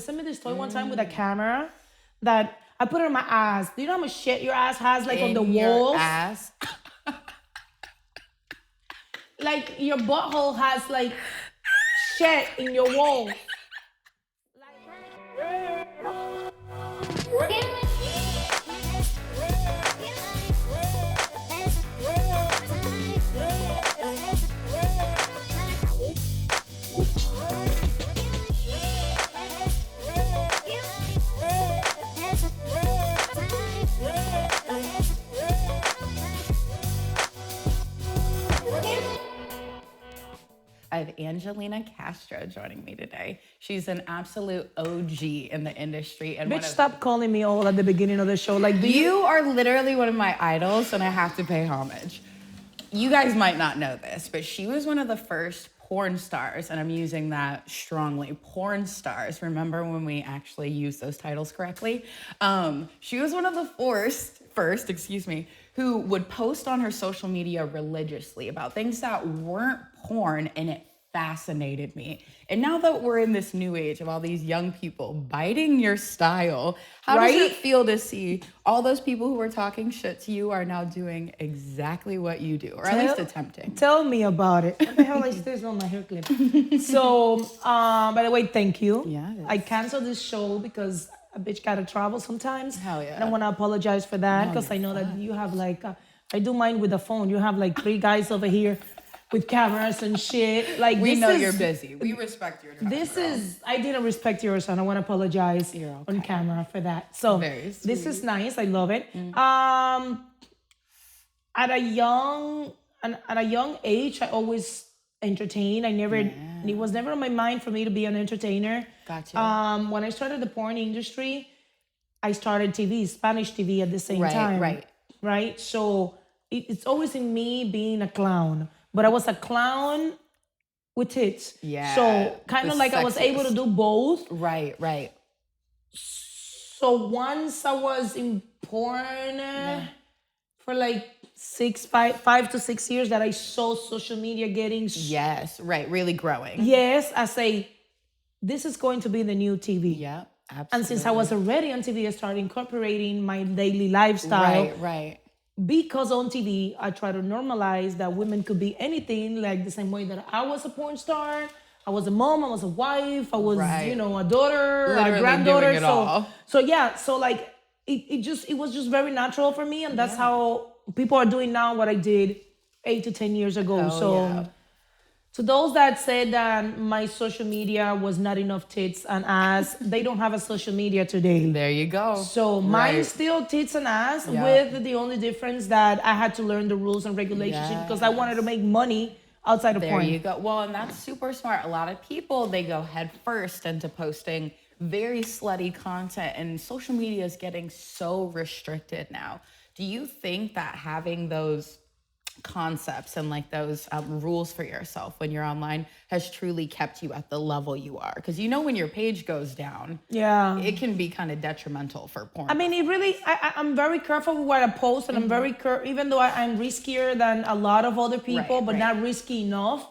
Sent me this toy one time with a camera that I put it on my ass. Do you know how much shit your ass has like on the walls? Ass. Like your butthole has like shit in your walls. I have Angelina Castro joining me today. She's an absolute OG in the industry. And Bitch, stop calling me all at the beginning of the show. Like, you are literally one of my idols, and I have to pay homage. You guys might not know this, but she was one of the first porn stars, and I'm using that strongly. Porn stars. Remember when we actually used those titles correctly? She was one of the first, who would post on her social media religiously about things that weren't porn, and it fascinated me. And now that we're in this new age of all these young people biting your style, how does it feel to see all those people who were talking shit to you are now doing exactly what you do, or at least attempting? Tell me about it. What the hell is this on my hair clip? So, by the way, thank you. Yeah, I canceled this show because a bitch gotta travel sometimes. Hell yeah. And I want to apologize for that because I know that you have like, I do mine with the phone. You have like 3 guys over here with cameras and shit. Like, we know you're busy. We respect your time. I didn't respect yours, and I want to apologize on camera for that. So this is nice. I love it. At a young age, I always entertained. It was never on my mind for me to be an entertainer. Gotcha. When I started the porn industry, I started TV, Spanish TV at the same time. Right. So it's always in me being a clown. But I was a clown with tits. Yeah. So kind of like I was able to do both. Right. So once I was in porn for like 5 to 6 years that I saw social media getting... Yes, right. Really growing. Yes. I say, this is going to be the new TV. Yeah, absolutely. And since I was already on TV, I started incorporating my daily lifestyle. Right. Because on TV, I try to normalize that women could be anything, like the same way that I was a porn star. I was a mom, I was a wife, I was, a daughter, literally a granddaughter. Doing it all. So like it was just very natural for me, and that's how people are doing now what I did 8 to 10 years ago. To those that said that my social media was not enough tits and ass, they don't have a social media today. There you go. So mine's still tits and ass, with the only difference that I had to learn the rules and regulations because I wanted to make money outside of porn. There you go. Well, and that's super smart. A lot of people, they go head first into posting very slutty content, and social media is getting so restricted now. Do you think that having those concepts and like those rules for yourself when you're online has truly kept you at the level you are? Because when your page goes down, it can be kind of detrimental for porn. I mean, it really, I'm very careful with what I post, and I'm very even though I'm riskier than a lot of other people, but not risky enough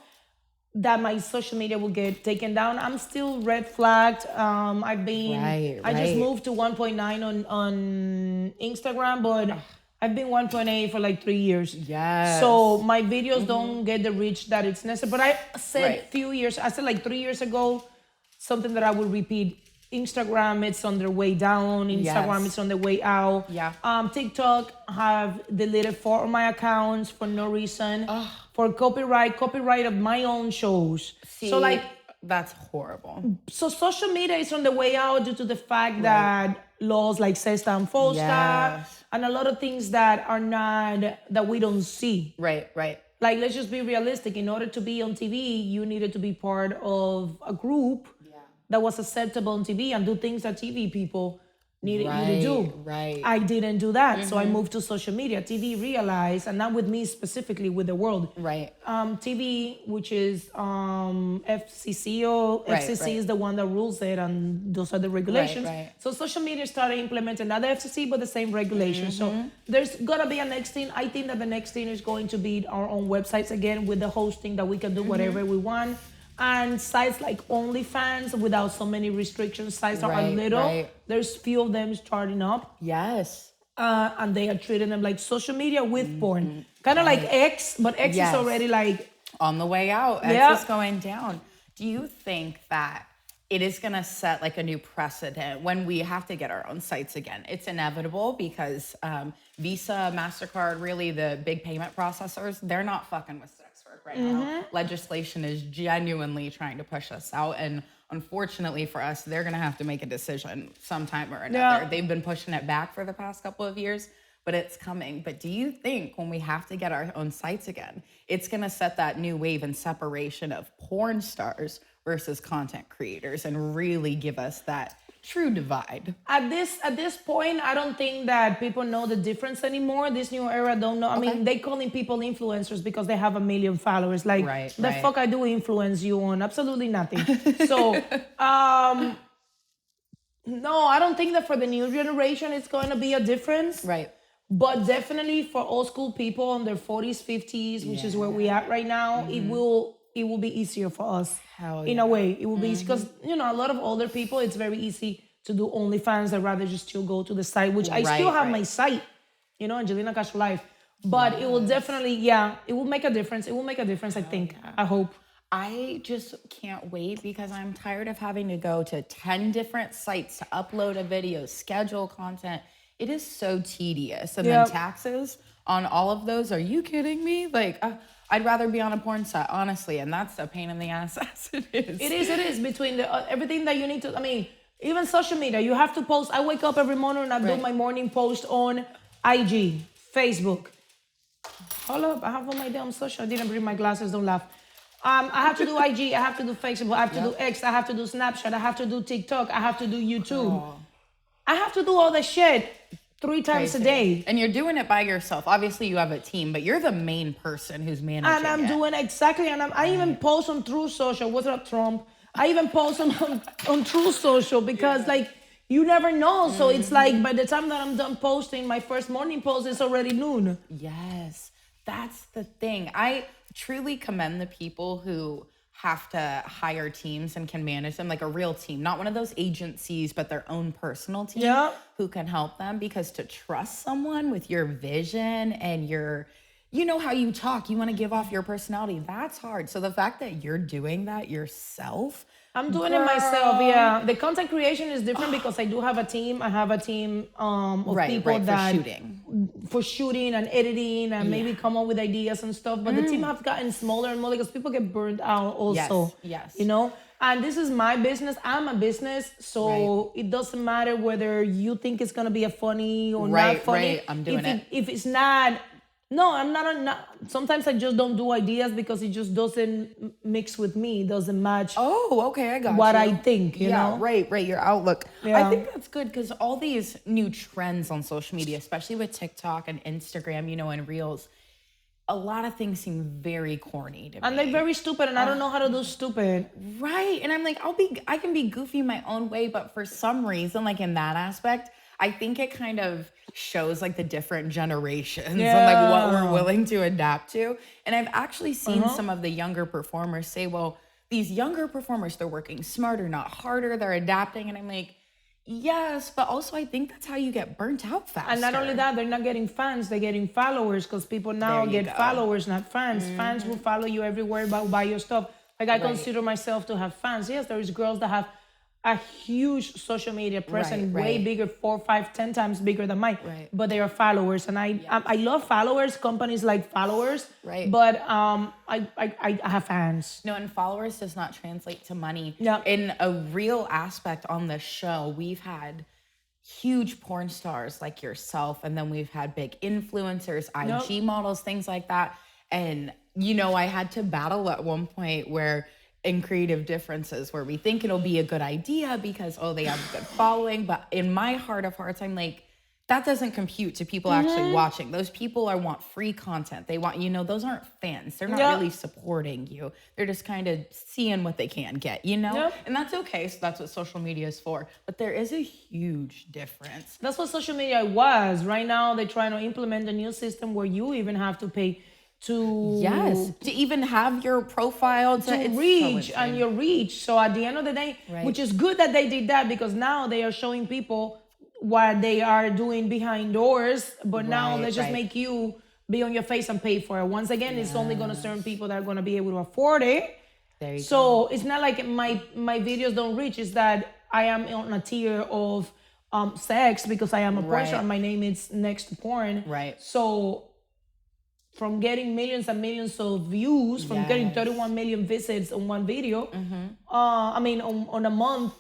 that my social media will get taken down. I'm still red flagged. I just moved to 1.9 on Instagram, but I've been 1.8 for like 3 years. Yes. So my videos don't get the reach that it's necessary. But I said like 3 years ago, something that I would repeat. Instagram, it's on their way down. Instagram, it's on the way out. Yeah. TikTok have deleted 4 of my accounts for no reason. For copyright of my own shows. See, so like, that's horrible. So social media is on the way out due to the fact that laws like SESTA and FOSTA and a lot of things that are not, that we don't see. Right. Like, let's just be realistic. In order to be on TV, you needed to be part of a group that was acceptable on TV and do things that TV people needed you to do. Right. I didn't do that. So I moved to social media. TV realized, and not with me specifically, with the world. Right. TV, which is FCC is the one that rules it, and those are the regulations. Right. So social media started implementing not the FCC, but the same regulations. So there's gonna be a next thing. I think that the next thing is going to be our own websites again with the hosting that we can do whatever we want. And sites like OnlyFans without so many restrictions, sites are little. Right. There's few of them starting up. Yes. And they are treating them like social media with porn. Kind of like X, but X is already like... On the way out, X is going down. Do you think that it is going to set like a new precedent when we have to get our own sites again? It's inevitable because Visa, MasterCard, really the big payment processors, they're not fucking with sex work right now. Legislation is genuinely trying to push us out. And unfortunately for us, they're going to have to make a decision sometime or another. They've been pushing it back for the past couple of years, but it's coming. But do you think when we have to get our own sites again, it's going to set that new wave and separation of porn stars versus content creators and really give us that true divide? At this point, I don't think that people know the difference anymore. This new era don't know. I mean, they calling people influencers because they have 1 million followers. Like, fuck I do influence you on? Absolutely nothing. So, no, I don't think that for the new generation it's going to be a difference. Right. But definitely for old school people in their 40s, 50s, which is where we at right now, it will be easier for us. In a way, it will be easy because, a lot of older people, it's very easy to do OnlyFans. I'd rather just still go to the site, which I still have my site, Angelina Castro Life. But it will definitely, it will make a difference. It will make a difference, I think. I hope. I just can't wait because I'm tired of having to go to 10 different sites to upload a video, schedule content. It is so tedious. And then taxes on all of those. Are you kidding me? Like, I'd rather be on a porn set, honestly. And that's a pain in the ass as it is. It is. Between everything that you need to, I mean, even social media, you have to post. I wake up every morning and I do my morning post on IG, Facebook. Hold up, I have all my damn social. I didn't bring my glasses, don't laugh. I have to do IG, I have to do Facebook, I have to do X, I have to do Snapchat, I have to do TikTok, I have to do YouTube. I have to do all that shit 3 times a day. And you're doing it by yourself. Obviously, you have a team, but you're the main person who's managing and I'm doing exactly, and I even post on True Social. What's up, Trump? I even post on True Social because, like, you never know. So it's like by the time that I'm done posting, my first morning post is already noon. Yes, that's the thing. I truly commend the people who have to hire teams and can manage them, like a real team, not one of those agencies, but their own personal team who can help them. Because to trust someone with your vision and how you talk, you want to give off your personality, that's hard. So the fact that you're doing that yourself, I'm doing it myself, yeah. The content creation is different because I do have a team. I have a team of people that for shooting and editing and maybe come up with ideas and stuff. But the team have gotten smaller and more because people get burned out also. Yes. And this is my business. I'm a business, so it doesn't matter whether you think it's gonna be a funny or not funny. Right. I'm doing it. If it's not. No, I'm not. Sometimes I just don't do ideas because it just doesn't mix with me. It doesn't match. Oh, okay, I got what I think. You know, right. Your outlook. Yeah. I think that's good because all these new trends on social media, especially with TikTok and Instagram, and Reels, a lot of things seem very corny to me. And they're very stupid, and I don't know how to do stupid. Right, and I'm like, I can be goofy my own way, but for some reason, like in that aspect, I think it kind of shows like the different generations and like what we're willing to adapt to. And I've actually seen some of the younger performers say, well, these younger performers, they're working smarter, not harder. They're adapting. And I'm like, yes, but also I think that's how you get burnt out faster. And not only that, they're not getting fans, they're getting followers because people now get followers, not fans. Fans will follow you everywhere buy your stuff. Like I consider myself to have fans. Yes, there is girls that have a huge social media presence, way bigger, 4, 5, 10 times bigger than mine. But they are followers, and I love followers. Companies like followers, but I have fans. No, and followers does not translate to money. Yeah. In a real aspect on the show, we've had huge porn stars like yourself, and then we've had big influencers, IG models, things like that. And I had to battle at one point where in creative differences where we think it'll be a good idea because, they have a good following. But in my heart of hearts, I'm like, that doesn't compute to people actually watching. Those people want free content. They want, those aren't fans. They're not really supporting you. They're just kind of seeing what they can get, And that's okay. So that's what social media is for. But there is a huge difference. That's what social media was. Right now, they're trying to implement a new system where you even have to pay to to even have your profile to reach and your reach. So at the end of the day, which is good that they did that, because now they are showing people what they are doing behind doors. But now let's just make you be on your face and pay for it. Once again, it's only going to certain people that are going to be able to afford it. There you so go. It's not like my videos don't reach. It's that I am on a tier of sex, because I am a porn star and my name is next to porn. So from getting millions and millions of views, from getting 31 million visits on one video, I mean, on a month,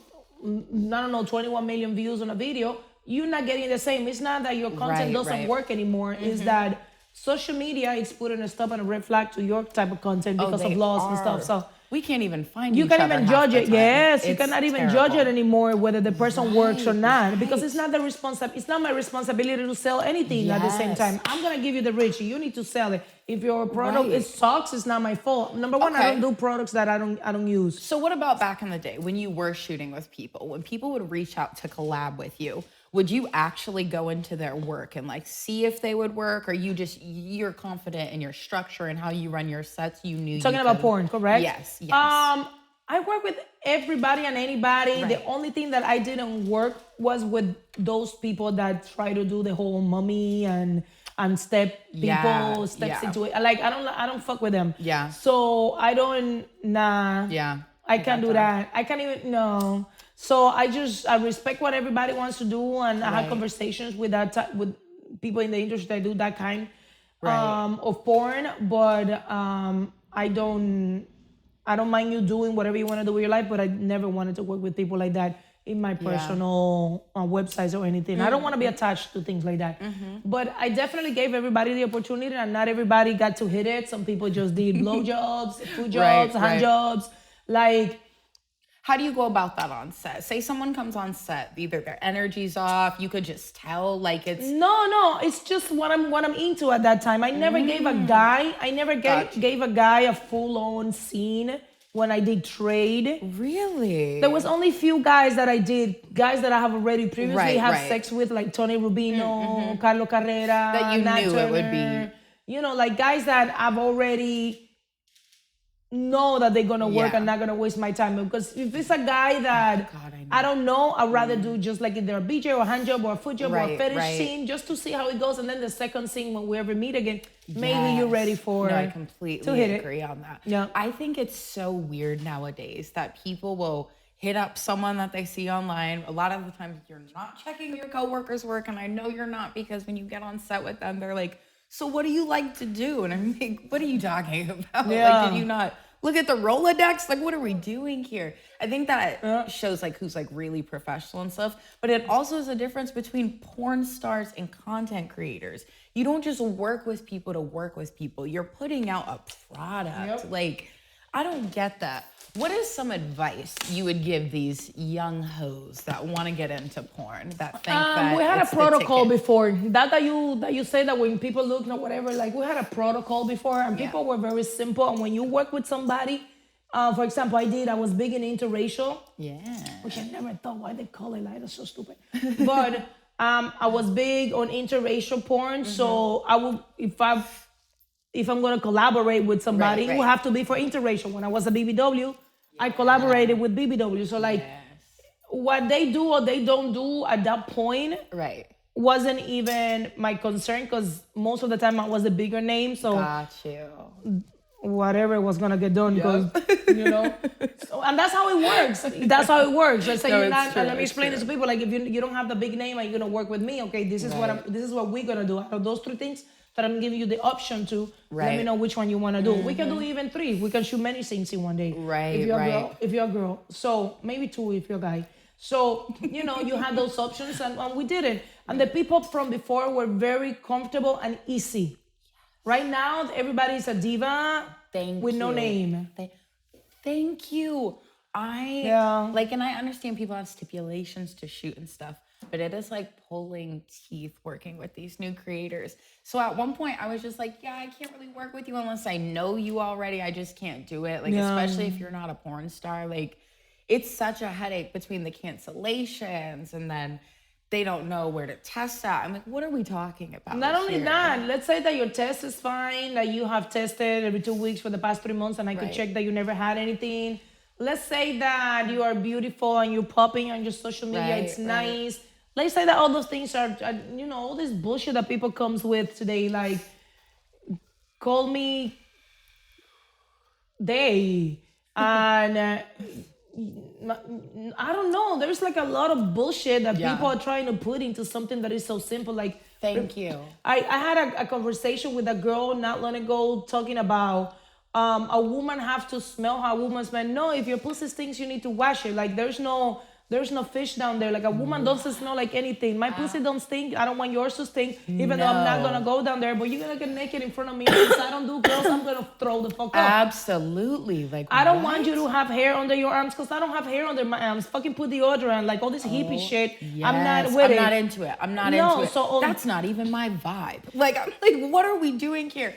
I don't know, 21 million views on a video, you're not getting the same. It's not that your content doesn't work anymore. It's that social media is putting a stop and a red flag to your type of content because of laws and stuff. So we can't even find you can't even judge it. Yes, you cannot even judge it anymore whether the person works or not, because it's not it's not my responsibility to sell anything at the same time. I'm gonna give you the reach. You need to sell it. If your product it sucks, it's not my fault. Number one, I don't do products that I don't use. So what about back in the day when you were shooting with people? When people would reach out to collab with you, would you actually go into their work and like see if they would work, or you're confident in your structure and how you run your sets? You knew talking about porn, correct? Yes. I work with everybody and anybody. The only thing that I didn't work was with those people that try to do the whole mummy and step people steps into it. Like I don't fuck with them. So I don't I can't do that. I can't even So I respect what everybody wants to do, and I have conversations with with people in the industry that do that kind of porn. But I don't mind you doing whatever you want to do with your life. But I never wanted to work with people like that in my personal websites or anything. I don't want to be attached to things like that. But I definitely gave everybody the opportunity, and not everybody got to hit it. Some people just did blowjobs, food jobs, hand jobs, like. How do you go about that on set? Say someone comes on set, either their energy's off, you could just tell, like it's... No, it's just what I'm into at that time. I never gave a guy, gave a guy a full-on scene when I did trade. Really? There was only few guys that I did, guys that I have already previously had sex with, like Tony Rubino, Carlo Carrera, that you Nat knew Turner, it would be... You know, like guys that I've already... know that they're gonna work and not gonna waste my time. Because if it's a guy that I don't know, I'd rather do just like either a BJ or a hand job or a foot job or a fetish scene, just to see how it goes. And then the second scene, when we ever meet again, maybe you're ready for I completely agree on that. I think it's so weird nowadays that people will hit up someone that they see online. A lot of the times you're not checking your coworkers' work, and I know you're not, because when you get on set with them, they're like, so what do you like to do? And I'm like, what are you talking about? Like, did you not look at the Rolodex? Like, what are we doing here? I think that shows like who's like really professional and stuff. But it also is a difference between porn stars and content creators. You don't just work with people to work with people. You're putting out a product. Like, I don't get that. What is some advice you would give these young hoes that want to get into porn, that think that we had a protocol before that you say that when people look or whatever, like we had a protocol before, and people were very simple. And when you work with somebody, for example, I was big in interracial, which I never thought why they call it like, that's so stupid. But I was big on interracial porn, so I would if I'm going to collaborate with somebody, it will have to be for interracial. When I was a BBW, I collaborated with BBW. So like what they do or they don't do at that point wasn't even my concern, because most of the time I was a bigger name. So whatever was going to get done, because, you know. So, and that's how it works. That's how it works. Let's say let me explain this to people. Like if you don't have the big name and you're going to work with me, okay, this is what we're going to do. Out of those three things that I'm giving you the option to, let me know which one you want to do. We can do even 3. We can shoot many scenes in one day. If you're a girl. So maybe 2 if you're a guy. So, you know, you had those options, and we did it. And the people from before were very comfortable and easy. Right now, everybody's a diva with no name. Thank you. And I understand people have stipulations to shoot and stuff, but it is like pulling teeth working with these new creators. So at one point I was just like, I can't really work with you unless I know you already. I just can't do it. Like, especially if you're not a porn star, like it's such a headache between the cancellations and then they don't know where to test at. I'm like, what are we talking about? Not only here? that, let's say that your test is fine, that you have tested every 2 weeks for the past 3 months, and I could check that you never had anything. Let's say that you are beautiful and you're popping on your social media, it's nice. Let's say that all those things are, all this bullshit that people comes with today, like, call me they, and I don't know. There's like a lot of bullshit that people are trying to put into something that is so simple. Like, thank you. I had a conversation with a girl not long ago talking about a woman have to smell how a woman smells. No, if your pussy stinks, you need to wash it. Like, there's no fish down there. Like, a woman doesn't smell like anything. My pussy don't stink. I don't want yours to stink, even though I'm not gonna go down there. But you're gonna get naked in front of me. Since I don't do girls, I'm gonna throw the fuck up. Absolutely. Like, I don't want you to have hair under your arms, because I don't have hair under my arms. Fucking put deodorant, like all this hippie shit. Yes. I'm not with it. I'm not into it. I'm not into it. So, that's not even my vibe. Like, I'm like, what are we doing here?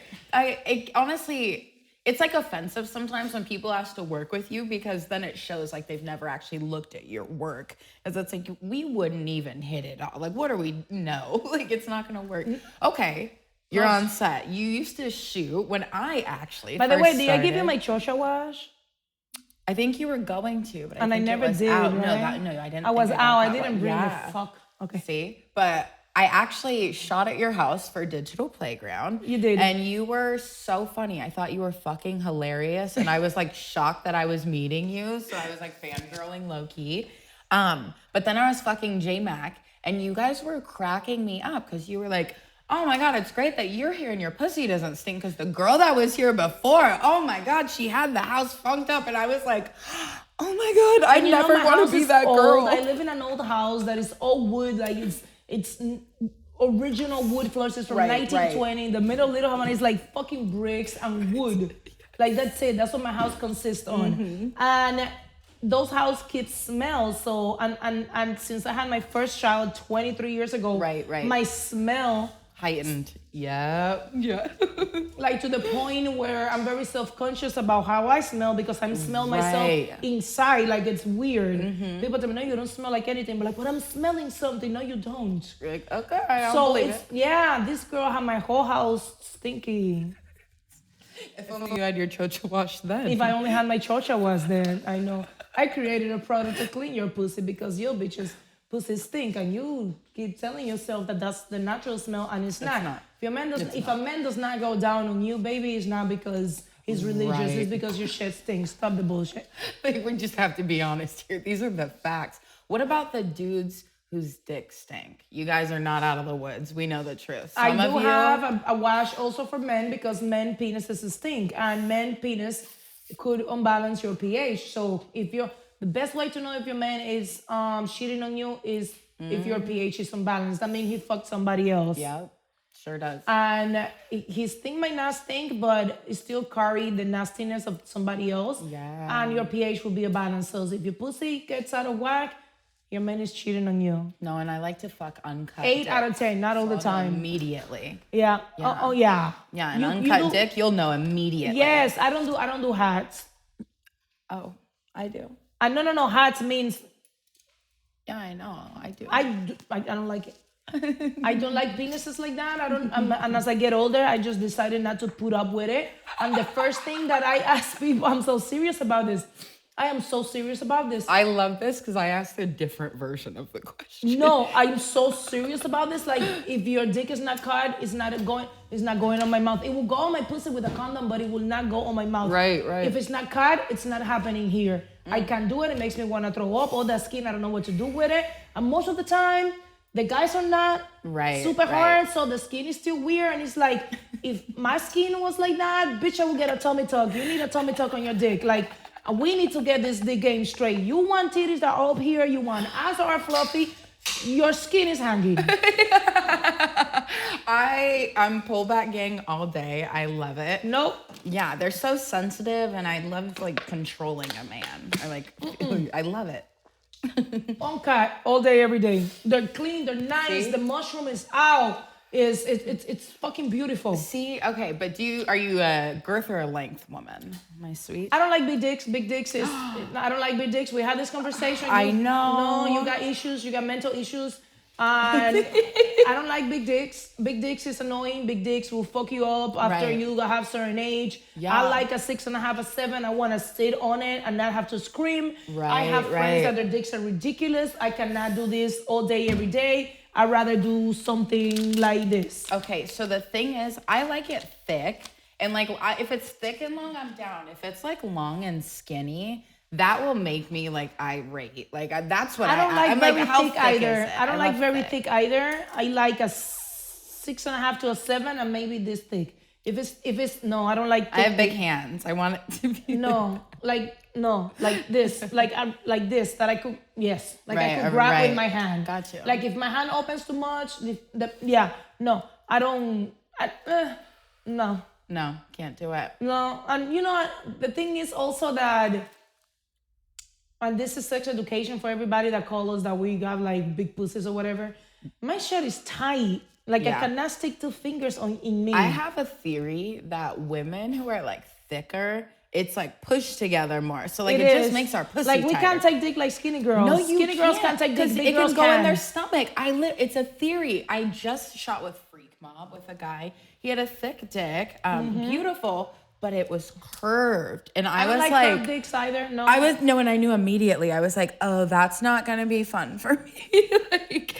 Honestly, it's like offensive sometimes when people ask to work with you, because then it shows like they've never actually looked at your work. As it's like, we wouldn't even hit it off. Like, what are we? No, like, it's not gonna work. Okay, you're on set. You used to shoot when I actually. By the way, did I give you my chocha wash? I think you were going to, but I never did. Out. Right? No, I didn't. I was out. I didn't bring the fuck. Okay. See, but I actually shot at your house for Digital Playground. You did. And you were so funny. I thought you were fucking hilarious. And I was like shocked that I was meeting you. So I was like fangirling low key. But then I was fucking J-Mac, and you guys were cracking me up because you were like, oh my God, it's great that you're here and your pussy doesn't stink, because the girl that was here before, oh my God, she had the house funked up. And I was like, oh my God, I never want to be that girl. I live in an old house that is all wood. Like, it's original wood floors. It's from 1920. The middle little Havana is like fucking bricks and wood. Like, that's it. That's what my house consists on. And those house kids smell. So, and since I had my first child 23 years ago, my smell heightened. Yeah. Like, to the point where I'm very self-conscious about how I smell, because I smell myself inside. Like, it's weird. People tell me, no, you don't smell like anything. But like, but I'm smelling something. No, you don't. You're like, okay, I don't believe it. Yeah, this girl had my whole house stinky. If only you had your chocha wash then. If I only had my chocha wash then, I know. I created a product to clean your pussy, because your bitches pussy stink, and you keep telling yourself that that's the natural smell, and it's not. If a man does not go down on you, baby, it's not because he's religious. It's because your shit stinks. Stop the bullshit. Like, we just have to be honest here. These are the facts. What about the dudes whose dicks stink? You guys are not out of the woods. We know the truth. I do have a wash also for men, because men penises stink, and men penis could unbalance your pH. So the best way to know if your man is cheating on you is if your pH is unbalanced. That means he fucked somebody else. Yeah, sure does. And his thing might not stink, but it still carry the nastiness of somebody else. Yeah. And your pH will be a balance. So if your pussy gets out of whack, your man is cheating on you. No, and I like to fuck uncut 8 out of 10, not all the time. Immediately. Yeah. Oh, yeah. Yeah, an uncut dick, you'll know immediately. Yes, I don't do hats. Oh, I do. No. Hats means. Yeah, I know. I do. I don't like it. I don't like penises like that. And as I get older, I just decided not to put up with it. And the first thing that I ask people, I'm so serious about this. I am so serious about this. I love this because I asked a different version of the question. No, I'm so serious about this. Like, if your dick is not cut, it's not going on my mouth. It will go on my pussy with a condom, but it will not go on my mouth. Right. If it's not cut, it's not happening here. I can't do it. It makes me want to throw up. All that skin, I don't know what to do with it. And most of the time, the guys are not super hard, so the skin is still weird. And it's like, if my skin was like that, bitch, I would get a tummy tuck. You need a tummy tuck on your dick. Like, we need to get this dick game straight. You want titties that are up here. You want ass that are fluffy. Your skin is hanging. I'm pullback gang all day. I love it. Nope. Yeah, they're so sensitive, and I love like controlling a man. I love it. Uncut all day, every day. They're clean. They're nice. See? The mushroom is out. It's fucking beautiful. See, okay, but are you a girth or a length woman, my sweet? I don't like big dicks. Big dicks is I don't like big dicks. We had this conversation. I know. No, you got issues. You got mental issues. And I don't like big dicks. Big dicks is annoying. Big dicks will fuck you up after you have certain age. Yeah. I like a 6.5, a 7. I want to sit on it and not have to scream. Right, I have friends that right. their dicks are ridiculous. I cannot do this all day, every day. I'd rather do something like this. Okay, so the thing is, I like it thick. And like, if it's thick and long, I'm down. If it's like long and skinny, that will make me like irate. Like that's what I don't like I'm very like, how thick thick either. is it? I don't like love very thick either. I like a 6.5 to a 7 and maybe this thick. If it's no, I don't like thick. I have big hands. I want it to be like this, like this that I could like I could grab with my hand. Got you. Like if my hand opens too much, no, I don't. No. No, can't do it. No, and you know the thing is also that, and this is sex education for everybody that calls us that we got like big pussies or whatever. My shirt is tight. Like I cannot stick 2 fingers in me. I have a theory that women who are like thicker, it's like pushed together more. So like it just makes our pussy like we tighter. can't take dick like skinny girls. No, you skinny girls can't take dick. Big it girls can go in their stomach. It's a theory. I just shot with Freak Mob with a guy. He had a thick dick, beautiful, but it was curved, and I was don't like curved dicks either. No, and I knew immediately. I was like, oh, that's not gonna be fun for me.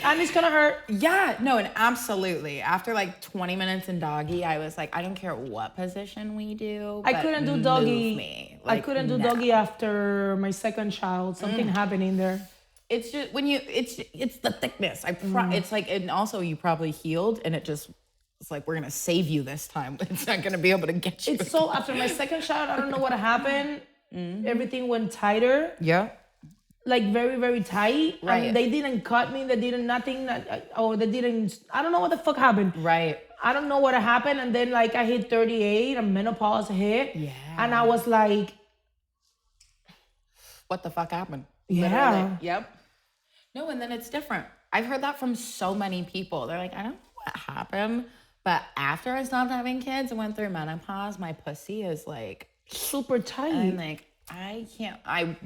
and it's gonna hurt. Yeah, no, and absolutely. After like 20 minutes in doggy, I was like, I don't care what position we do. I couldn't do doggy. Move me. I couldn't do doggy after my second child. Something happened in there. It's just when it's the thickness. It's like, and also you probably healed, and it's like, we're gonna save you this time. It's not gonna be able to get you. It's so after my second child, I don't know what happened. Everything went tighter. Yeah. Like very, very tight. Right. And they didn't cut me. They didn't nothing. Or they didn't. I don't know what the fuck happened. Right. I don't know what happened. And then like I hit 38 and menopause hit. Yeah. And I was like, what the fuck happened? Yeah. Literally. Yep. No, and then it's different. I've heard that from so many people. They're like, I don't know what happened, but after I stopped having kids and went through menopause, my pussy is like super tight. And I'm like, I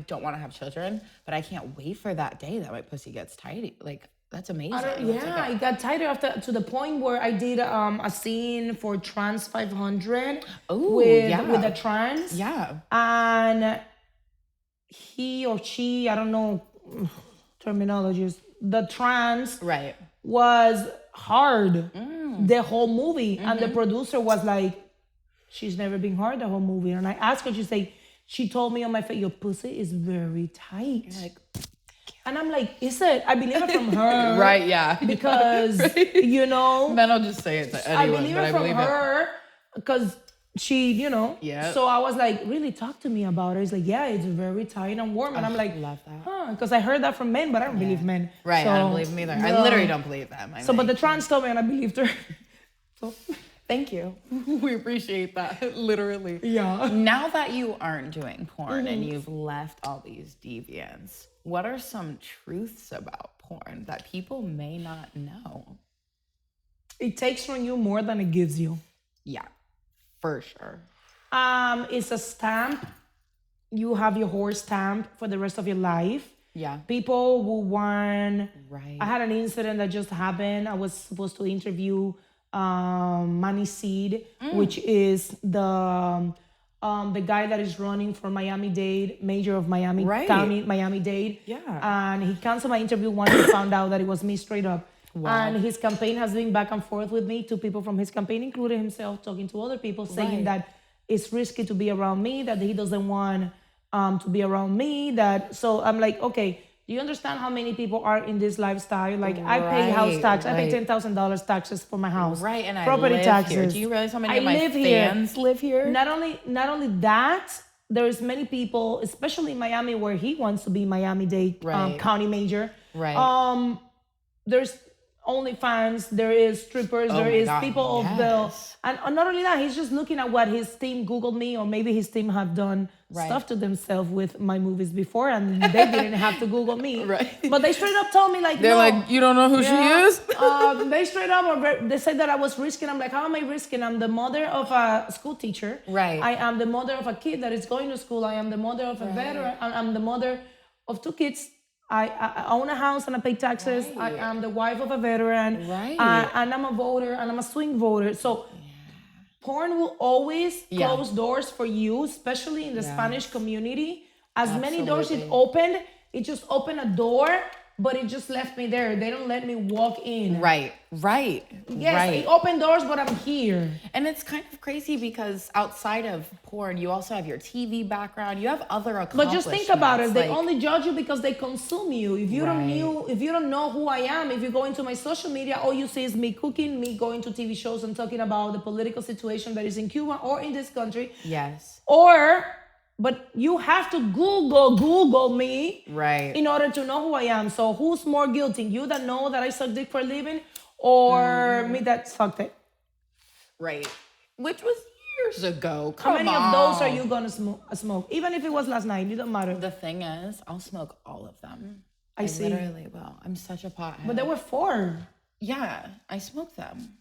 don't want to have children, but I can't wait for that day that my pussy gets tight. Like, that's amazing. It got tighter after to the point where I did a scene for Trans 500 with a trans. Yeah. And he or she, I don't know terminologies, the trans was hard the whole movie. And the producer was like, she's never been hard the whole movie. And I asked her, she told me on my face, your pussy is very tight. You're like, and I'm like, is it? I believe it from her. Right, yeah. Because, you know. Men will just say it to anyone, I believe it from her because she, you know. Yeah. So I was like, really talk to me about it. It's like, yeah, it's very tight and warm. And I'm like, love that. Huh. Because I heard that from men, but I don't believe men. Right, so, I don't believe them either. I literally don't believe them. But the trans told me and I believed her. So. Thank you. We appreciate that, literally. Yeah. Now that you aren't doing porn and you've left all these deviants, what are some truths about porn that people may not know? It takes from you more than it gives you. Yeah, for sure. It's a stamp. You have your horse stamp for the rest of your life. Yeah. People will want... Right. I had an incident that just happened. I was supposed to interview Manny Seed, which is the guy that is running for Miami-Dade, mayor of Miami County, Miami-Dade. Yeah. And he canceled my interview once he found out that it was me straight up. Wow. And his campaign has been back and forth with me, 2 people from his campaign, including himself, talking to other people, saying that it's risky to be around me, that he doesn't want to be around me. So I'm like, okay, do you understand how many people are in this lifestyle? Like I pay house tax. I pay $10,000 taxes for my house. Right, and property I live taxes. here. Do you realize how many of my fans live here? Not only that, there's many people, especially in Miami, where he wants to be Miami-Dade county major. Right. There's OnlyFans, there is strippers, there is people of the... And not only that, he's just looking at what his team Googled me, or maybe his team have done stuff to themselves with my movies before, and they didn't have to Google me. But they straight up told me, like, they're like, you don't know who she is? They straight up, they said that I was risking. I'm like, how am I risking? I'm the mother of a school teacher. Right. I am the mother of a kid that is going to school. I am the mother of a veteran. I'm the mother of 2 kids I own a house and I pay taxes. I Right. am the wife of a veteran. Right. And I'm a voter and I'm a swing voter. So porn will always close doors for you, especially in the Spanish community. As many doors it Absolutely. opened, it just opened a door, but it just left me there. They don't let me walk in. Right. Yes, it opened doors, but I'm here. And it's kind of crazy because outside of porn, you also have your TV background. You have other But accomplishments. just think about it. They like- only judge you because they consume you. If you don't Right. if you don't know who I am, if you go into my social media, all you see is me cooking, me going to TV shows and talking about the political situation that is in Cuba or in this country. Yes. But you have to Google me Right. in order to know who I am. So who's more guilty? You that know that I suck dick for a living, or me that sucked it? Right. Which was years ago. How Come many on. of those are you gonna smoke? Even if it was last night, it don't matter. The thing is, I'll smoke all of them. I see. Literally will. I'm such a pothead. But there were 4 Yeah, I smoke them.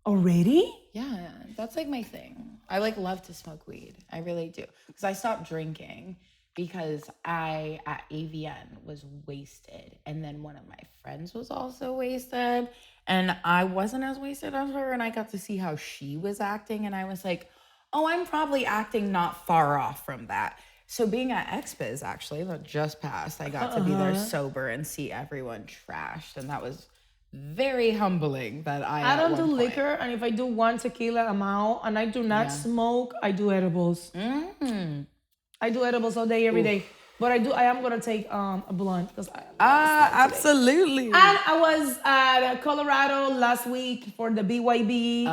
already. Yeah, that's like my thing. I like love to smoke weed. I really do. Because I stopped drinking because I at AVN was wasted. And then one of my friends was also wasted. And I wasn't as wasted as her. And I got to see how she was acting. And I was like, oh, I'm probably acting not far off from that. So being at XBiz actually, that just passed, I got to be there sober and see everyone trashed. And that was very humbling that I don't do liquor, and if I do 1 tequila, I'm out. And I do not smoke. I do edibles. I do edibles all day, every day. But I am gonna take a blunt because absolutely. And I was at Colorado last week for the BYB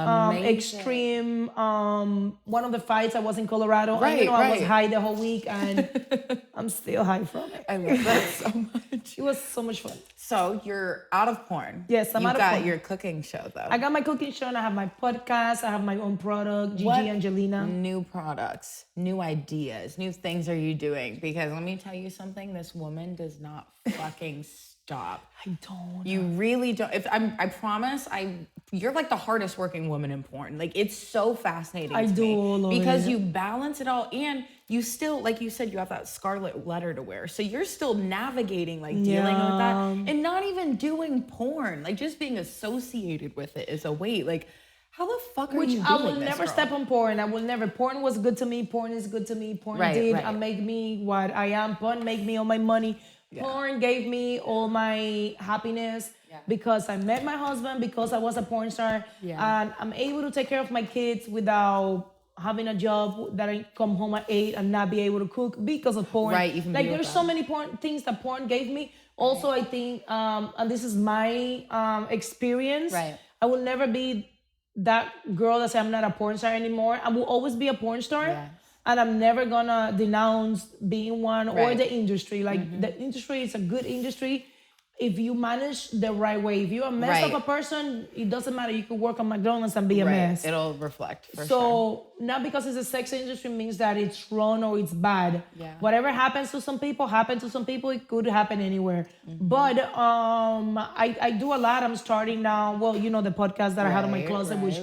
Extreme. One of the fights I was in Colorado. And, I was high the whole week, and I'm still high from it. I love that so much. It was so much fun. So you're out of porn. Yes, I'm out of porn. You got your cooking show though. I got my cooking show and I have my podcast. I have my own product, Gigi Angelina. New products, new ideas, new things are you doing? Because let me tell you something, this woman does not fucking stop. I don't. You really don't. I promise, you're like the hardest working woman in porn. Like it's so fascinating. I to do me all of because it. you balance it all, and you still, like you said, you have that scarlet letter to wear. So you're still navigating, like dealing with that, and not even doing porn. Like just being associated with it is a weight. Like how the fuck are you doing I will this, never girl? step on porn. I will never. Porn was good to me. Porn is good to me. Porn did and make me what I am. Porn make me all my money. Porn gave me all my happiness because I met my husband, because I was a porn star, and I'm able to take care of my kids without having a job that I come home at 8 and not be able to cook because of porn. Right, even like there's so many things that porn gave me. Also, I think, and this is my experience. Right. I will never be that girl that say I'm not a porn star anymore. I will always be a porn star. Yeah. And I'm never gonna denounce being one or the industry. Like the industry is a good industry if you manage the right way. If you're a mess of a person, it doesn't matter. You could work on McDonald's and be a mess. It'll reflect for sure. So not because it's a sex industry means that it's wrong or it's bad. Yeah. Whatever happens to some people, happens to some people. It could happen anywhere. But I do a lot. I'm starting now. Well, the podcast that I had on my closet, which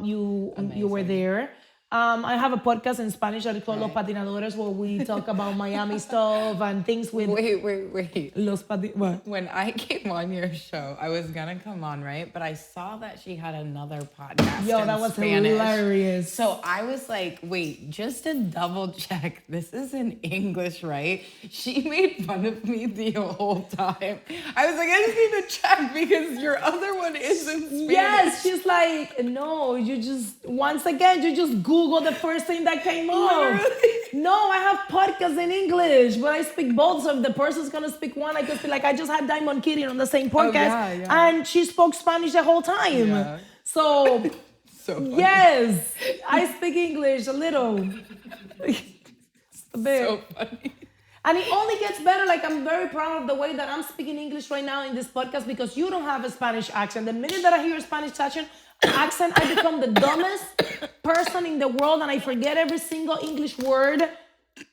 you were there. I have a podcast in Spanish that is called Los Patinadores, where we talk about Miami stuff and things with... Wait. What? When I came on your show, I was gonna come on, right? But I saw that she had another podcast Yo, in that was Spanish. hilarious. So I was like, wait, just to double check, this is in English, right? She made fun of me the whole time. I was like, I just need to check because your other one is in Spanish. Yes, she's like, no, you just Google the first thing that came up. No, I have podcasts in English, but I speak both. So if the person's gonna speak one, I could be like, I just had Diamond Kitty on the same podcast, and she spoke Spanish the whole time. Yeah. So, So funny. yes, I speak English a little. Just a bit. So funny. And it only gets better. Like, I'm very proud of the way that I'm speaking English right now in this podcast because you don't have a Spanish accent. The minute that I hear a Spanish accent, I become the dumbest person in the world, and I forget every single English word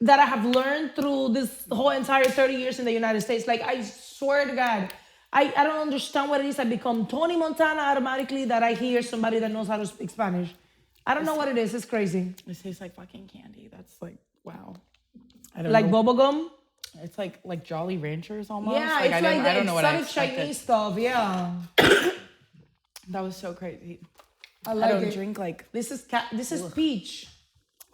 that I have learned through this whole entire 30 years in the United States. Like, I swear to God, I don't understand what it is. I become Tony Montana automatically that I hear somebody that knows how to speak Spanish. I don't know what it is. It's crazy. It tastes like fucking candy. That's like, wow. I don't Like know. bubblegum? It's like Jolly Ranchers almost. Yeah, it's like I don't know what I exotic expected. Chinese stuff. Yeah, That was so crazy. I like don't it. drink like This is peach.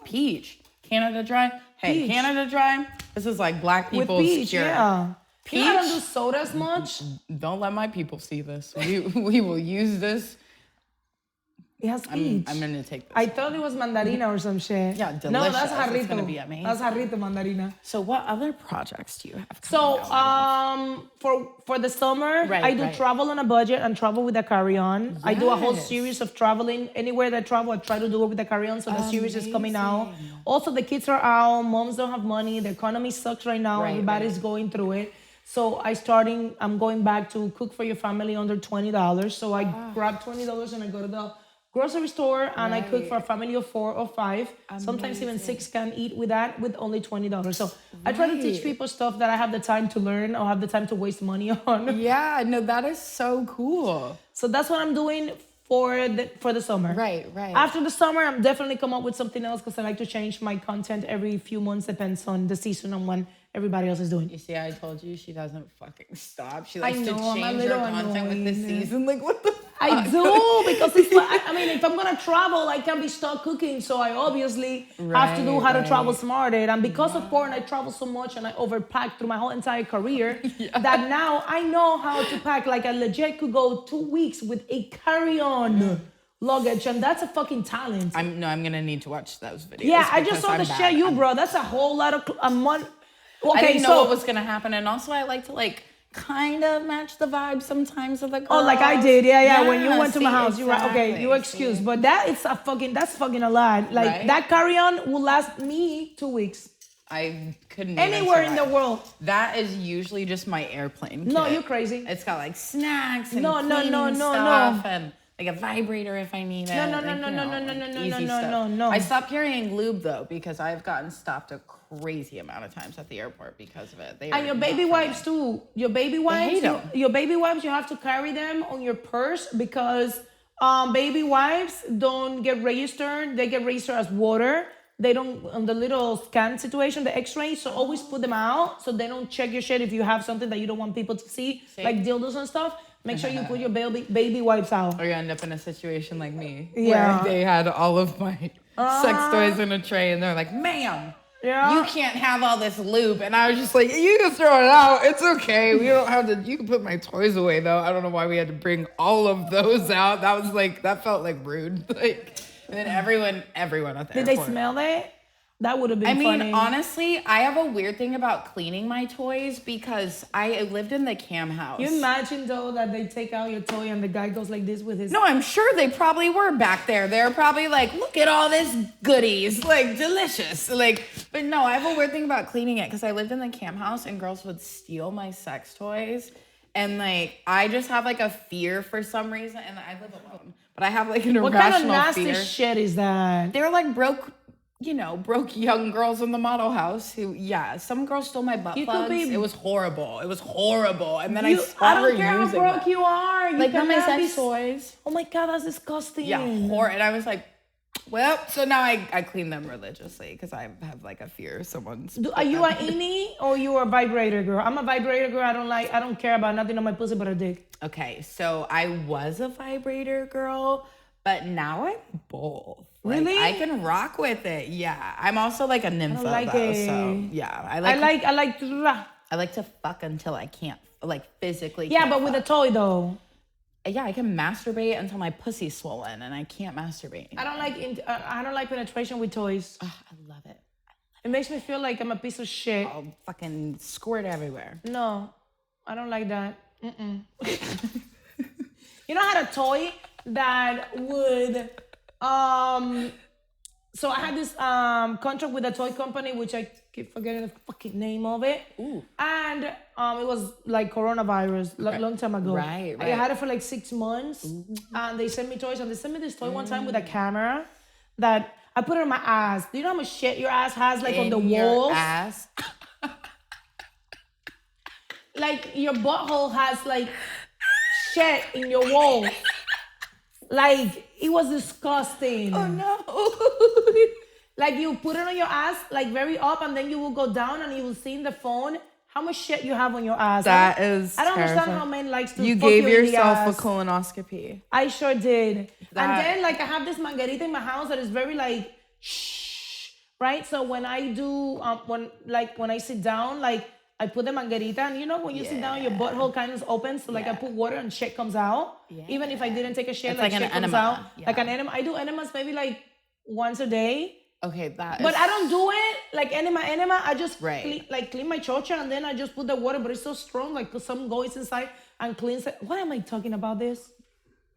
peach. Canada Dry. Hey, Peach. Canada Dry. This is like black With people's peach, cure. yeah. Peach. You know, I don't do sodas much. Don't let my people see this. We will use this. It has peach. I'm gonna take this. I thought it was mandarina or some shit. Yeah, delicious. No, that's jarrito. It's gonna be amazing. That's jarrito mandarina. So what other projects do you have? So, for the summer, Right, I do right. travel on a budget and travel with a carry-on. I do a whole Yes. series of traveling. Anywhere that I travel, I try to do it with a carry-on. So the series is coming out. Also, the kids are out. Moms don't have money. The economy sucks right now. Right, Everybody's going through it. So I'm going back to cook for your family under $20. So I grab $20 and I go to the grocery store and I cook for a family of 4 or 5. Sometimes even 6 can eat with that with only $20. So I try to teach people stuff that I have the time to learn or have the time to waste money on. Yeah, no, that is so cool. So that's what I'm doing for the summer. Right. After the summer, I'm definitely come up with something else because I like to change my content every few months. Depends on the season and when everybody else is doing. You see, I told you she doesn't fucking stop. She I likes know, to I'm a change her little content with the annoying. season. Like, what the fuck? I do because it's like, I mean, if I'm gonna travel, I can't be stuck cooking. So I obviously have to do how to travel smarter. And because of porn, I travel so much and I overpack through my whole entire career that now I know how to pack. Like I legit could go 2 weeks with a carry-on luggage, and that's a fucking talent. I'm gonna need to watch those videos. Yeah, I just because saw I'm the bad. shit you, bro. That's a whole lot of a month. I didn't know what was gonna happen, and also I like to like kind of match the vibe sometimes of the girls. Oh, like I did, yeah. When you went to my see, house, you're right. Okay, exactly, you excuse, but that's fucking a lot. Like Right? that carry-on will last me 2 weeks. I couldn't Anywhere even in the survive. world. That is usually just my airplane No, kit. you're crazy. It's got like snacks and No, no, cleaning no, no, stuff no. and like a vibrator if I need it. No, like, you know, like easy stuff. no. I stopped carrying lube though because I've gotten stopped a crazy amount of times at the airport because of it. And your baby wipes too. Your baby wipes. hate 'em. Your baby wipes. You have to carry them on your purse because baby wipes don't get registered. They get registered as water. They don't on the little scan situation, the X-ray. So always put them out so they don't check your shit if you have something that you don't want people to see, like dildos and stuff. Make sure you put your baby wipes out. Or you end up in a situation like me, Yeah. where they had all of my sex toys in a tray, and they're like, "Ma'am, Yeah. you can't have all this lube." And I was just like, "You can throw it out. It's okay. We don't have to. You can put my toys away, though." I don't know why we had to bring all of those out. That felt like rude. Like, and then everyone at the Did they airport. smell it? That would have been I mean, funny. honestly, I have a weird thing about cleaning my toys because I lived in the cam house. You imagine though that they take out your toy and the guy goes like this with his. No, I'm sure they probably were back there. They're probably like, look at all this goodies, like delicious. Like, but no, I have a weird thing about cleaning it because I lived in the camp house and girls would steal my sex toys. And like, I just have like a fear for some reason. And I live alone, but I have like an What irrational kind of nasty fear. shit is that? They're like broke young girls in the model house who, some girls stole my butt You could plugs. be- It was horrible. And then I saw I her don't care how using broke them. you are. You Like, not my cannot be sex toys. Oh my God, that's disgusting. Yeah, and I was like, well, so now I clean them religiously because I have like a fear someone's. Are you an innie or you a vibrator girl? I'm a vibrator girl. I don't care about nothing on my pussy but a dick. Okay, so I was a vibrator girl, but now I'm both. Like, Really? I can rock with it. Yeah, I'm also like a nympho like though, it. so yeah, I like to fuck until I can't, like physically. Yeah, can't but with a fuck. toy though. Yeah, I can masturbate until my pussy's swollen, and I can't masturbate. I don't like penetration with toys. I love it. It makes me feel like I'm a piece of shit. I'll fucking squirt everywhere. No, I don't like that. Mm-mm. You know, I had a toy that would so I had this contract with a toy company, which I keep forgetting the fucking name of it. Ooh. And it was like coronavirus, long time ago. Right. I had it for like 6 months. And they sent me toys. And they sent me this toy one time with a camera that I put it on my ass. Do you know how much shit your ass has like on the walls? Your ass. Like your butthole has like shit in your walls. Like it was disgusting. Oh no. Like you put it on your ass like very up and then you will go down and you will see in the phone how much shit you have on your ass. That is I don't understand terrifying. how men likes to You fuck gave you in the yourself a ass. colonoscopy. I sure did. That- And then like I have this margarita in my house that is very like shh, right? So when I do when I sit down, like I put the margarita, and you know when you sit down, your butthole kind of opens. So like I put water and shit comes out. Even if I didn't take a shit, It's like like an shit comes enema. out. Yeah. Like an enema. I do enemas maybe like once a day. Okay, that But is... I don't do it like enema. I just Right. clean my chocha, and then I just put the water, but it's so strong, like some goes inside and cleans it. What am I talking about this?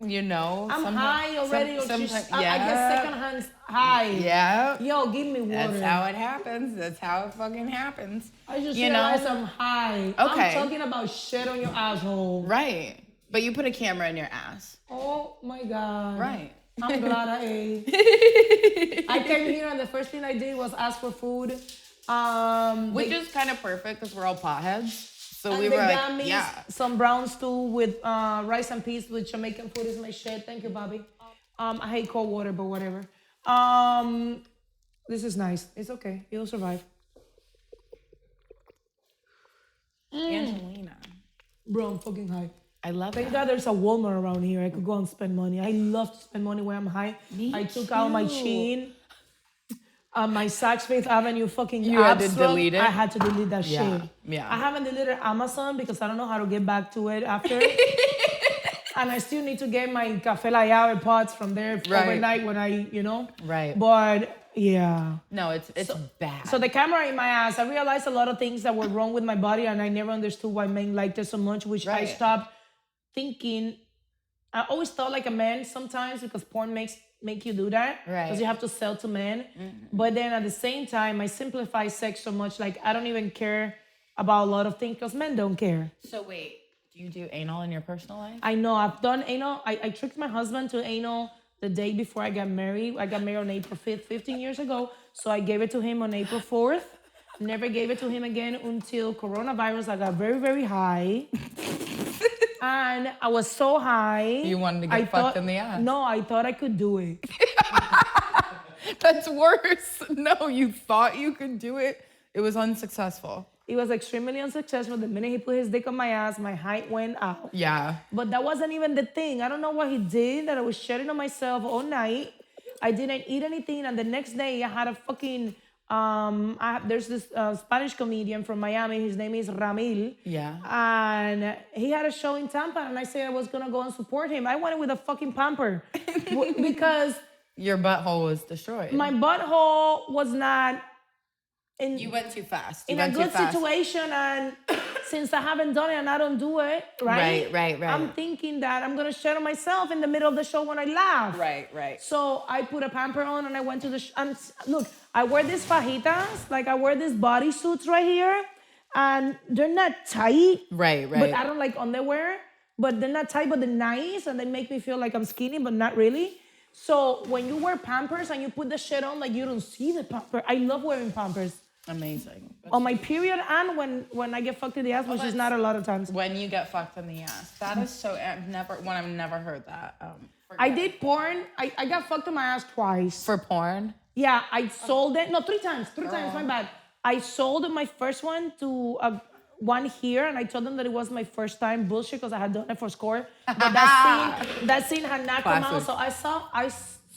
You know, I'm high already. I get secondhand high. Yeah. Yo, give me water. That's how it happens. That's how it fucking happens. I just you realized know? I'm high. Okay. I'm talking about shit on your asshole. Right. But you put a camera in your ass. Oh my God. Right. I'm glad I ate. I came here and the first thing I did was ask for food. Which is kind of perfect because we're all potheads. So and we they were got like, me yeah. some brown stew with rice and peas with Jamaican food is my shit. Thank you, Bobby. I hate cold water, but whatever. This is nice. It's okay. It'll survive. Angelina. Bro, I'm fucking high. I love Thank it. God there's a Walmart around here. I could go and spend money. I love to spend money when I'm high. I took out my Shein, my Saks Fifth Avenue fucking You had to Abstract. delete it? I had to delete that Yeah, shit. yeah. I haven't deleted Amazon because I don't know how to get back to it after. And I still need to get my Cafe La Llave pots from there overnight when I, Right. But yeah. No, it's bad. So the camera in my ass, I realized a lot of things that were wrong with my body, and I never understood why men liked it so much, which I stopped thinking. I always thought like a man sometimes because porn make you do that. Right. Because you have to sell to men. But then at the same time, I simplify sex so much, like I don't even care about a lot of things because men don't care. So wait, do you do anal in your personal life? I know, I've done anal. I tricked my husband to anal the day before I got married. I got married on April 5th, 15 years ago. So I gave it to him on April 4th. Never gave it to him again until coronavirus. I got very, very high. And I was so high. You wanted to get fucked in the ass. No, I thought I could do it. That's worse. No, you thought you could do it. It was unsuccessful. It was extremely unsuccessful. The minute he put his dick on my ass, my height went out. Yeah. But that wasn't even the thing. I don't know what he did, that I was shedding on myself all night. I didn't eat anything. And the next day, I had a fucking... there's this Spanish comedian from Miami. His name is Ramil. Yeah. And he had a show in Tampa, and I said I was gonna go and support him. I went with a fucking pamper because your butthole was destroyed. my butthole was not in. You went too fast. In a good situation, and since I haven't done it and I don't do it, right? Right. I'm thinking that I'm gonna shed on myself in the middle of the show when I laugh. Right. So I put a pamper on and I went to the and look, I wear these fajitas, like I wear these bodysuits right here, and they're not tight. Right. But I don't like underwear, but they're not tight, but they're nice, and they make me feel like I'm skinny, but not really. So when you wear Pampers and you put the shit on, like you don't see the pamper. I love wearing Pampers. Amazing. On my period and when I get fucked in the ass, which is not a lot of times. When you get fucked in the ass. That is so... I've never heard that. I did porn. I got fucked in my ass twice. For porn? Yeah, I sold it. No, 3 times. 3 times, my bad. I sold my first one to one here, and I told them that it was my first time. Bullshit, because I had done it for score. But that scene had not come out. So I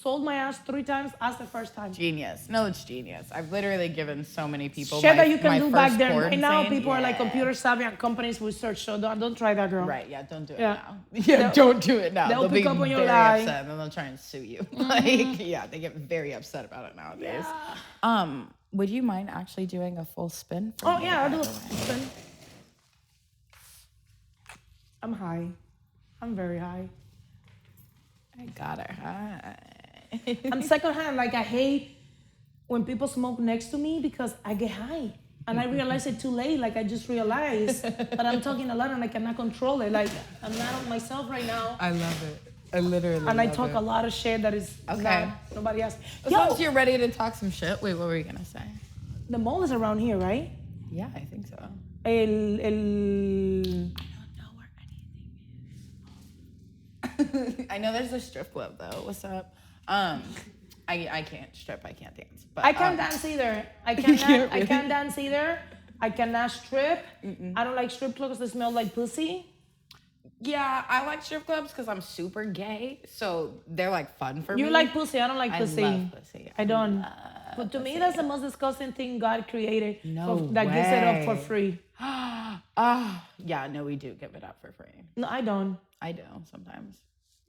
sold my ass 3 times as the first time. Genius. No, it's genius. I've literally given so many people shit my, that you can do back then. Right now, scene. people are like computer savvy and companies will search. So don't try that, girl. Right, yeah, don't do it Yeah. now. Yeah, don't do it now. they'll be pick up on your very lie. upset and then they'll try and sue you. Like, yeah, they get very upset about it nowadays. Yeah. Would you mind actually doing a full spin for me? Yeah, I'll do it. I'm high. I'm very high. I got her high. I'm secondhand. Like, I hate when people smoke next to me because I get high. And I realize it too late. Like, I just realized that I'm talking a lot and I cannot control it. Like, I'm not on myself right now. I love it. I literally And I talk a lot of shit that is nobody else. As long as you're ready to talk some shit. Wait, what were you going to say? The mall is around here, right? Yeah, I think so. I don't know where anything is. I know there's a strip club, though. What's up? I can't strip. I can't dance. But I can't dance either. I can't dance either. I cannot strip. I don't like strip clubs that smell like pussy. Yeah, I like strip clubs because I'm super gay, so they're like fun for me. You like pussy. I don't like pussy. I love pussy. I don't. But to me, that's the most disgusting thing God created. No that gives it up for way. free. Yeah, no, we do give it up for free. No, I don't. I do sometimes.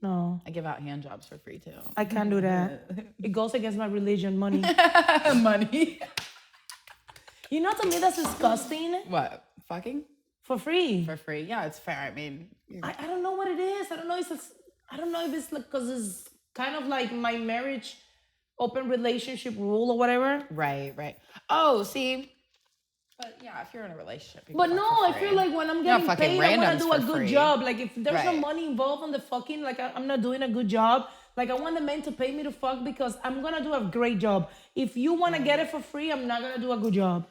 No, I give out hand jobs for free too. I can't do that. It goes against my religion, money. Money. You know, to me, that's disgusting. What? Fucking? For free. For free? Yeah, it's fair. I mean, I don't know what it is. I don't know if it's like because it's kind of like my marriage open relationship rule or whatever. right. Oh, see. But yeah, if you're in a relationship. You But can no, fuck I for feel free. like when I'm You're not getting fucking paid, I want randoms to do a for good free. job. Like if there's no Right. money involved on the fucking, like I'm not doing a good job. Like I want the men to pay me to fuck because I'm gonna do a great job. If you want to get it for free, I'm not gonna do a good job.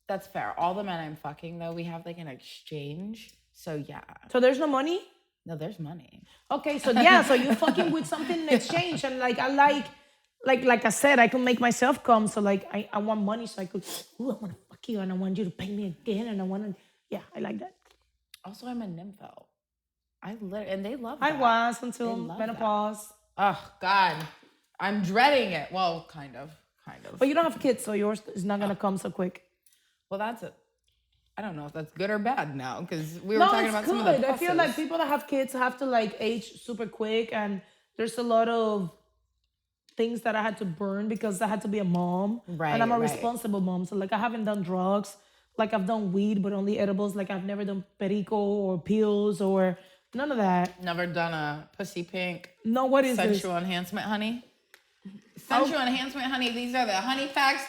That's fair. All the men I'm fucking though, we have like an exchange. So yeah. So there's no money. No, there's money. Okay, so yeah, so you're fucking with something in exchange, and like I like I said, I can make myself come. So like I want money, so I could. Ooh, I want to fuck you, and I want you to pay me again, and I want to. Yeah, I like that. Also, I'm a nympho. And they love I that. was until love menopause. Oh God, I'm dreading it. Well, kind of. But you don't have kids, so yours is not gonna come so quick. Well, that's it. I don't know if that's good or bad now because we were talking about some of the pluses. I feel like people that have kids have to like age super quick, and there's a lot of things that I had to burn because I had to be a mom. Right, and I'm a right. responsible mom. So like I haven't done drugs. Like I've done weed, but only edibles. Like I've never done perico or pills or none of that. Never done a pussy pink. No, what is this? Sensual enhancement, honey. Sensual enhancement, honey. These are the honey packs.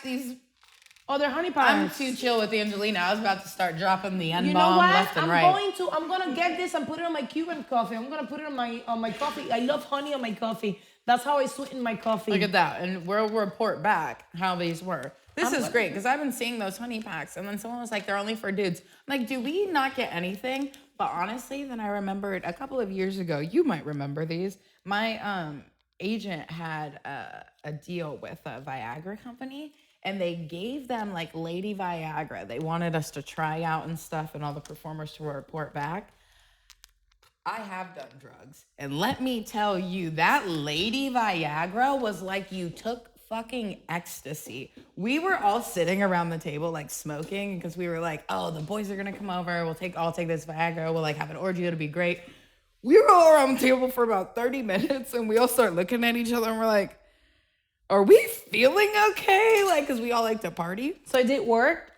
Oh, they're honey I'm pies. too chill with the Angelina. I was about to start dropping the N-bomb You know what? left and right. I'm gonna get this and put it on my Cuban coffee. I'm gonna put it on my coffee. I love honey on my coffee. That's how I sweeten my coffee. Look at that. And we'll report back how these were. This is great because I've been seeing those honey packs and then someone was like, they're only for dudes. I'm like, do we not get anything? But honestly, then I remembered a couple of years ago, you might remember these. My agent had a deal with a Viagra company and they gave them like Lady Viagra. They wanted us to try out and stuff and all the performers to report back. I have done drugs. And let me tell you, that Lady Viagra was like you took fucking ecstasy. We were all sitting around the table like smoking because we were like, oh, the boys are gonna come over. I'll take this Viagra. We'll like have an orgy. It'll be great. We were all around the table for about 30 minutes and we all start looking at each other and we're like, are we feeling okay? Like, cause we all like to party. So it did work?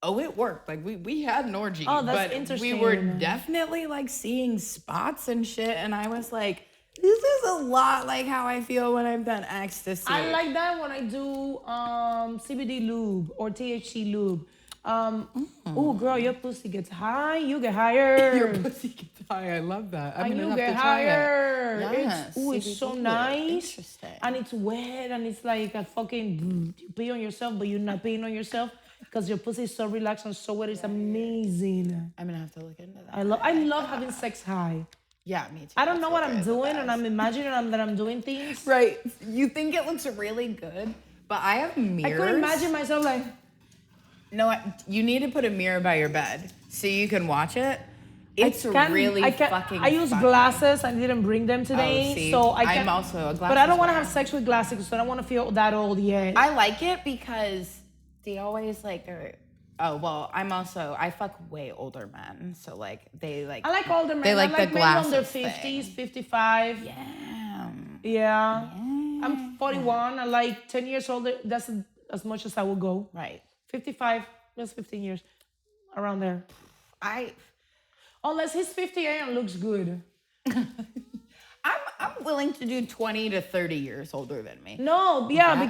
Oh, it worked. Like we had an orgy. Oh, that's but interesting. We were definitely like seeing spots and shit. And I was like, this is a lot like how I feel when I've done ecstasy. I like that when I do CBD lube or THC lube. Oh, girl, your pussy gets high, you get higher. Your pussy gets high. I love that. I'm and gonna you have get to try higher. it. Yes, It's so CBD. nice. Interesting. And it's wet and it's like a fucking you pee on yourself, but you're not peeing on yourself because your pussy is so relaxed and so wet. It's amazing. I'm gonna have to look into that. I love having sex high. Yeah, me too. I don't know what That's I'm the doing, best. and I'm imagining that I'm doing things. Right. You think it looks really good, but I have mirrors. I could imagine myself like. No, you need to put a mirror by your bed so you can watch it. It's really fucking I use funny. glasses. I didn't bring them today, see, so I'm also a glasses But I don't want to wearer. have sex with glasses, so I don't want to feel that old yet. I like it because they always like are. Oh well, I fuck way older men, so like they like. I like older men. They like I the men on their glasses 50s, thing. 55. Yeah. Yeah. I'm 41. I like 10 years older. That's as much as I will go. Right. 55. That's 15 years. Around there. Unless he's 58 and looks good. I'm willing to do 20 to 30 years older than me. No, yeah,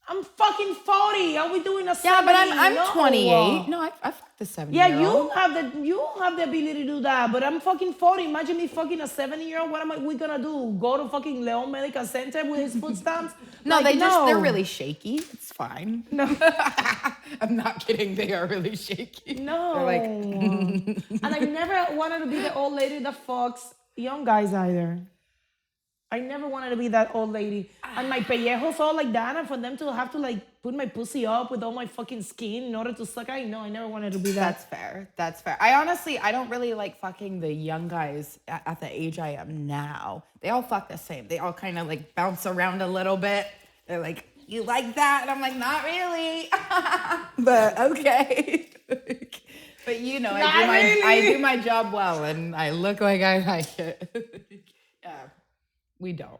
I'm fucking 40. Are we doing a 70? Yeah, but I'm No. 28. No, I fucked the 70. Yeah, you have the ability to do that, but I'm fucking 40. Imagine me fucking a 70-year-old. What am we gonna do? Go to fucking Leon Medical Center with his foot stamps? No, Like, they're really shaky. It's fine. No. I'm not kidding. They are really shaky. No. They're like, And I never wanted to be the old lady that fucks young guys either. I never wanted to be that old lady. And my pellejos all like that, and for them to have to like put my pussy up with all my fucking skin in order to suck. I know I never wanted to be that. That's fair. That's fair. I don't really like fucking the young guys at the age I am now. They all fuck the same. They all kind of like bounce around a little bit. They're like, you like that? And I'm like, not really. But okay. But you know, I do my job well and I look like I like it. Yeah. We don't.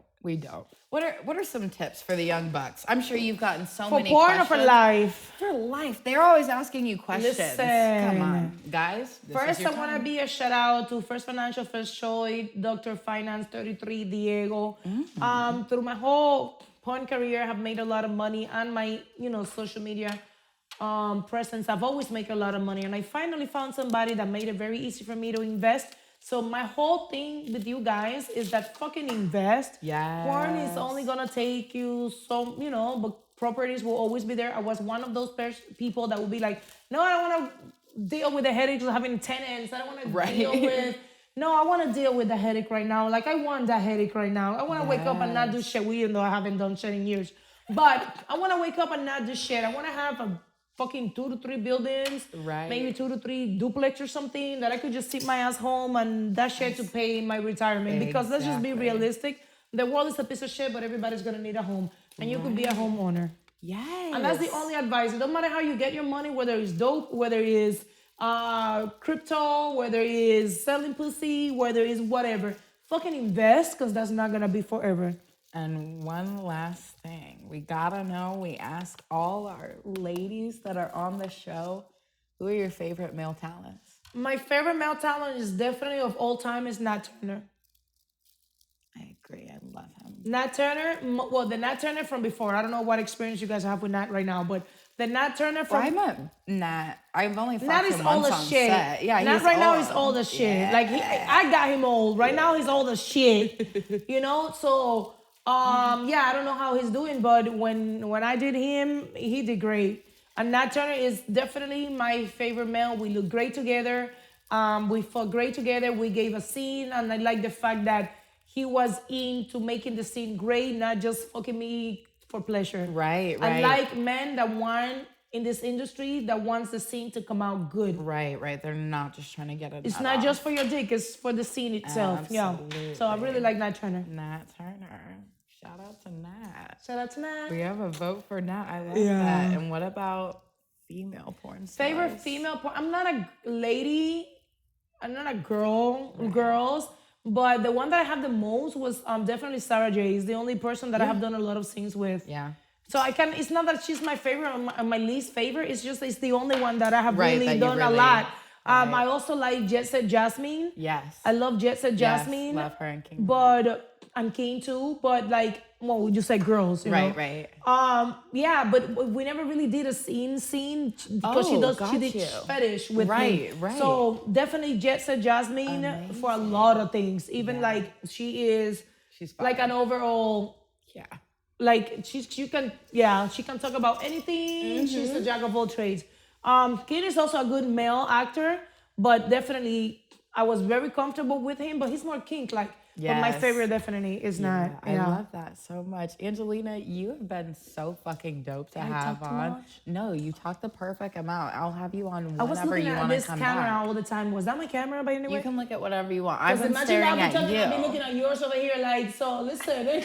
What are some tips for the young bucks? I'm sure you've gotten so many questions. For porn or for life? For life. They're always asking you questions. Listen. Come on, guys. First, I want to be a shout out to First Financial, First Choice, Dr. Finance 33, Diego. Through my whole porn career, I have made a lot of money on my, social media presence. I've always made a lot of money, and I finally found somebody that made it very easy for me to invest. So my whole thing with you guys is that fucking invest. Yes. Porn is only gonna take you so, but properties will always be there. I was one of those people that would be like, no, I don't want to deal with the headaches of having tenants. I don't want to deal with. No, I want to deal with the headache right now. Like, I want that headache right now. I want to wake up and not do shit, even though I haven't done shit in years. But I want to wake up and not do shit. I want to have a fucking 2 to 3 buildings, maybe 2 to 3 duplex or something that I could just sit my ass home and that shit to pay my retirement. Because let's just be realistic. The world is a piece of shit, but everybody's going to need a home. And you could be a homeowner. Yes. And that's the only advice. It don't matter how you get your money, whether it's dope, whether it's crypto, whether it's selling pussy, whether it's whatever. Fucking invest, because that's not going to be forever. And one last thing, we gotta know, we ask all our ladies that are on the show, who are your favorite male talents? My favorite male talent is definitely of all time is Nat Turner. I agree, I love him. Nat Turner, well, the Nat Turner from before. I don't know what experience you guys have with Nat right now, but the Nat Turner from... I met Nat. I've only fucked Nat him is once old as on shit. set. Yeah, Nat right now is old as shit. Yeah. Like, I got him old. Right now he's old as shit. So... I don't know how he's doing, but when I did him, he did great. And Nat Turner is definitely my favorite male. We look great together. We fought great together. We gave a scene, and I like the fact that he was into making the scene great, not just fucking me for pleasure. Right. I like men that want in this industry that wants the scene to come out good. Right. They're not just trying to get it. It's not just for your dick, it's for the scene itself. Absolutely. Yeah. So I really like Nat Turner. Nat Turner. Shout out to Nat. Shout out to Nat. We have a vote for Nat. I love that. And what about female porn stars? Favorite female porn? I'm not a lady. I'm not a girls. But the one that I have the most was definitely Sarah J. Is the only person that I have done a lot of scenes with. Yeah. So it's not that she's my favorite or my least favorite. It's just it's the only one that I have really done a lot. I also like Jet Set Jasmine. Yes. I love Jet Set Jasmine. Yes, love her and King. But I'm King too. But would you say girls? You know? Right. But we never really did a scene because she did fetish with me. Right. So definitely Jet Set Jasmine for a lot of things. Even she's like an overall. Yeah. Like she can talk about anything. She's a jack of all trades. Kid is also a good male actor, but definitely I was very comfortable with him. But he's more kink like. Yes. But my favorite definitely is not. I love that so much. Angelina, you have been so fucking dope to have on. No, you talk the perfect amount. I'll have you on whenever you want to come back. I was looking at this camera all the time. Was that my camera by any way? You can look at whatever you want. I've been staring at you. I've been looking at yours over here so listen.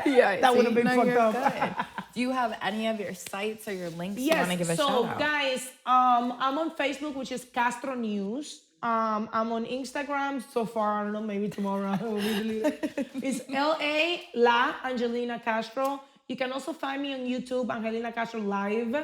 Yeah, that would have been fucked up. Do you have any of your sites or your links you want to give a shout out? So guys, I'm on Facebook, which is Castro News. I'm on Instagram so far. I don't know, maybe tomorrow I will delete it. It's La Angelina Castro. You can also find me on YouTube, Angelina Castro Live.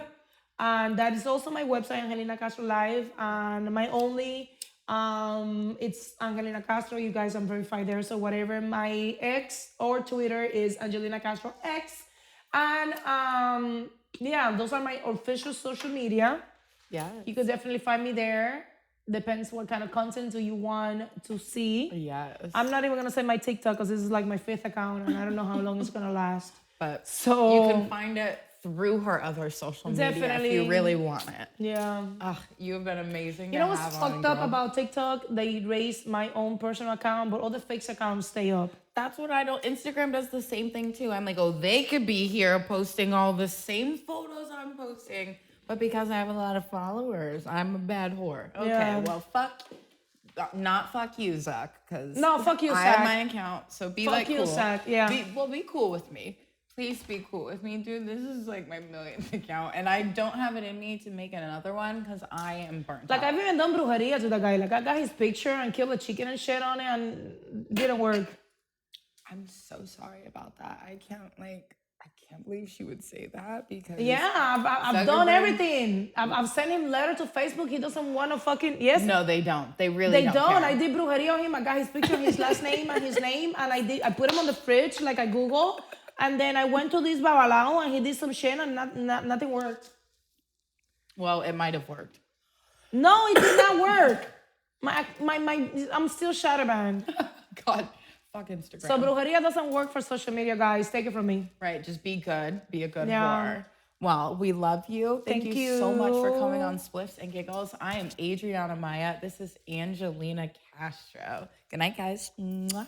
And that is also my website, Angelina Castro Live. And my only, it's Angelina Castro. You guys, I'm verified there. So whatever my X or Twitter is Angelina Castro X. And those are my official social media. Yeah. You could definitely find me there. Depends what kind of content do you want to see. Yes. I'm not even going to say my TikTok because this is like my 5th account and I don't know how long it's going to last. But so you can find it through her other social media if Definitely. you really want it. Yeah. You have been amazing. You know what's fucked up about TikTok? They erase my own personal account, but all the fake accounts stay up. That's what I don't. Instagram does the same thing too. I'm like, oh, they could be here posting all the same photos I'm posting, but because I have a lot of followers, I'm a bad whore. Okay, Yeah. well, not fuck you, Zuck, because No, fuck you, I Zach. have my account, so be Fuck like you, cool. Zach, yeah. Be cool with me. Please be cool with me, dude. This is like my millionth account, and I don't have it in me to make another one because I am burnt Like, out. I've even done brujeria to that guy. Like, I got his picture and killed a chicken and shit on it and didn't work. I'm so sorry about that. I can't believe she would say that because Yeah, I've done everything. I've sent him letter to Facebook. He doesn't want to fucking, yes. No, they don't. They really don't. They don't. Care. I did brujeria on him. I got his picture, his last name and his name. And I put him on the fridge, like I Google. And then I went to this babalao and he did some shit and nothing worked. Well, it might have worked. No, it did not work. I'm still shadowbanned. God, fuck Instagram. So brujeria doesn't work for social media, guys. Take it from me. Right, just be good. Be a good whore. Well, we love you. Thank you so much for coming on Spliffs and Giggles. I am Adriana Maya. This is Angelina Castro. Good night, guys. Mwah.